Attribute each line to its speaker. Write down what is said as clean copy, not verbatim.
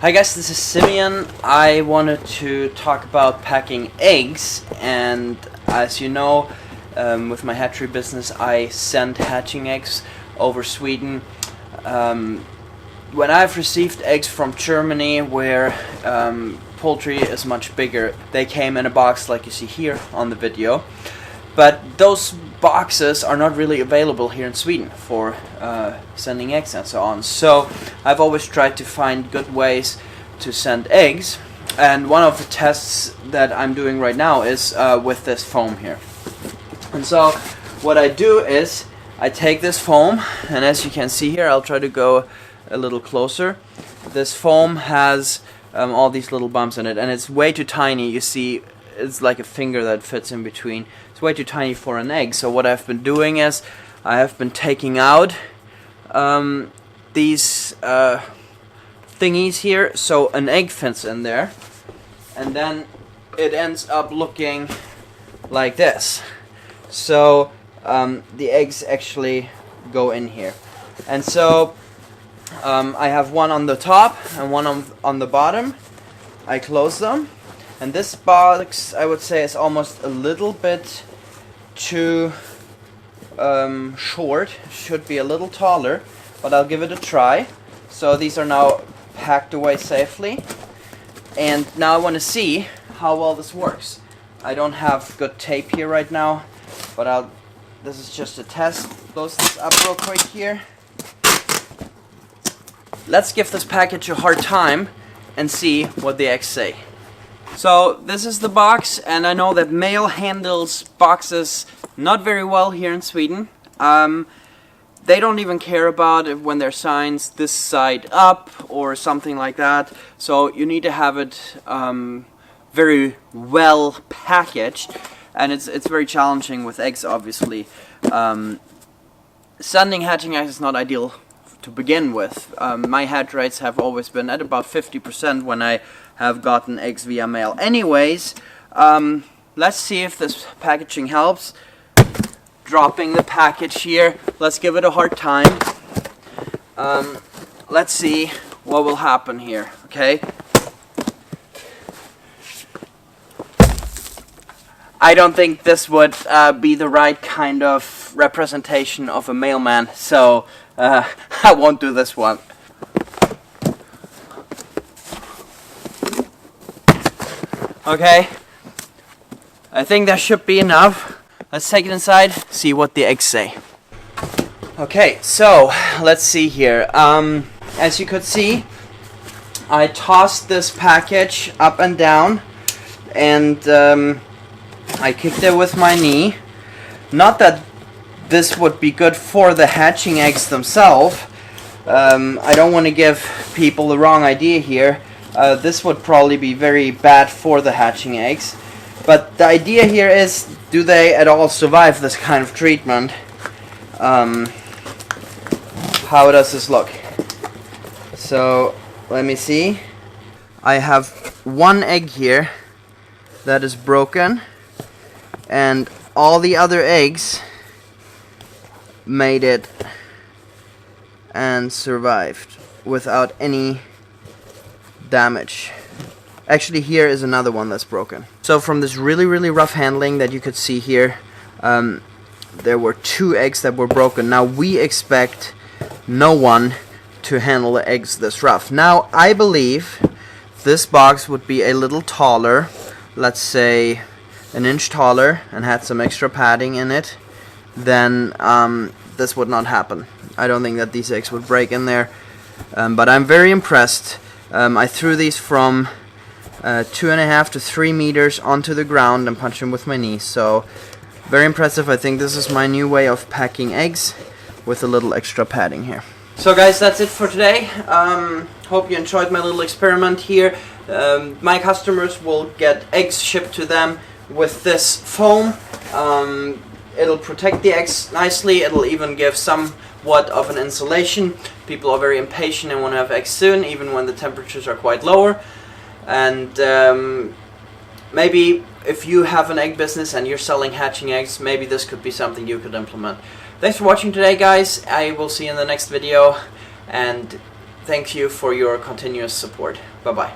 Speaker 1: Hi guys, this is Simeon. I wanted to talk about packing eggs, and as you know, with my hatchery business I send hatching eggs over Sweden. When I've received eggs from Germany where poultry is much bigger, they came in a box like you see here on the video, but those boxes are not really available here in Sweden for sending eggs and so on. So I've always tried to find good ways to send eggs, and one of the tests that I'm doing right now is with this foam here. And so what I do is I take this foam, and as you can see here, I'll try to go a little closer. This foam has all these little bumps in it, and it's way too tiny. You see, it's like a finger that fits in between. It's way too tiny for an egg. So what I've been doing is I have been taking out these thingies here, so an egg fits in there, and then it ends up looking like this. So the eggs actually go in here, and so I have one on the top and one on the bottom. I close them, and this box I would say is almost a little bit too short. Should be a little taller, but I'll give it a try. So these are now packed away safely, and now I want to see how well this works. I don't have good tape here right now, but this is just a test. Close this up real quick here. Let's give this package a hard time and see what the eggs say. So this is the box, and I know that mail handles boxes not very well here in Sweden. They don't even care about it when there's signs this side up or something like that. So you need to have it very well packaged, and it's very challenging with eggs, obviously. Sending hatching eggs is not ideal to begin with. My hatch rates have always been at about 50% when I have gotten eggs via mail. Anyways, let's see if this packaging helps. Dropping the package here. Let's give it a hard time. Let's see what will happen here, okay? I don't think this would be the right kind of representation of a mailman, so I won't do this one. Okay, I think that should be enough. Let's take it inside, see what the eggs say. Okay, so let's see here. As you could see, I tossed this package up and down, and I kicked it with my knee. Not that this would be good for the hatching eggs themselves. I don't want to give people the wrong idea here. This would probably be very bad for the hatching eggs. But the idea here is, do they at all survive this kind of treatment? How does this look? So, let me see. I have one egg here that is broken, and all the other eggs made it and survived without any damage. Actually, here is another one that's broken. So from this really rough handling that you could see here, there were 2 eggs that were broken. Now we expect no one to handle the eggs this rough. Now I believe this box would be a little taller, let's say an inch taller, and had some extra padding in it, then this would not happen. I don't think that these eggs would break in there, but I'm very impressed. I threw these from 2.5 to 3 meters onto the ground and punched them with my knee. So very impressive. I think this is my new way of packing eggs with a little extra padding here. So guys, that's it for today. Hope you enjoyed my little experiment here. My customers will get eggs shipped to them with this foam. It'll protect the eggs nicely. It'll even give somewhat of an insulation. People are very impatient and want to have eggs soon, even when the temperatures are quite lower. And maybe if you have an egg business and you're selling hatching eggs, maybe this could be something you could implement. Thanks for watching today, guys. I will see you in the next video, and thank you for your continuous support. Bye bye.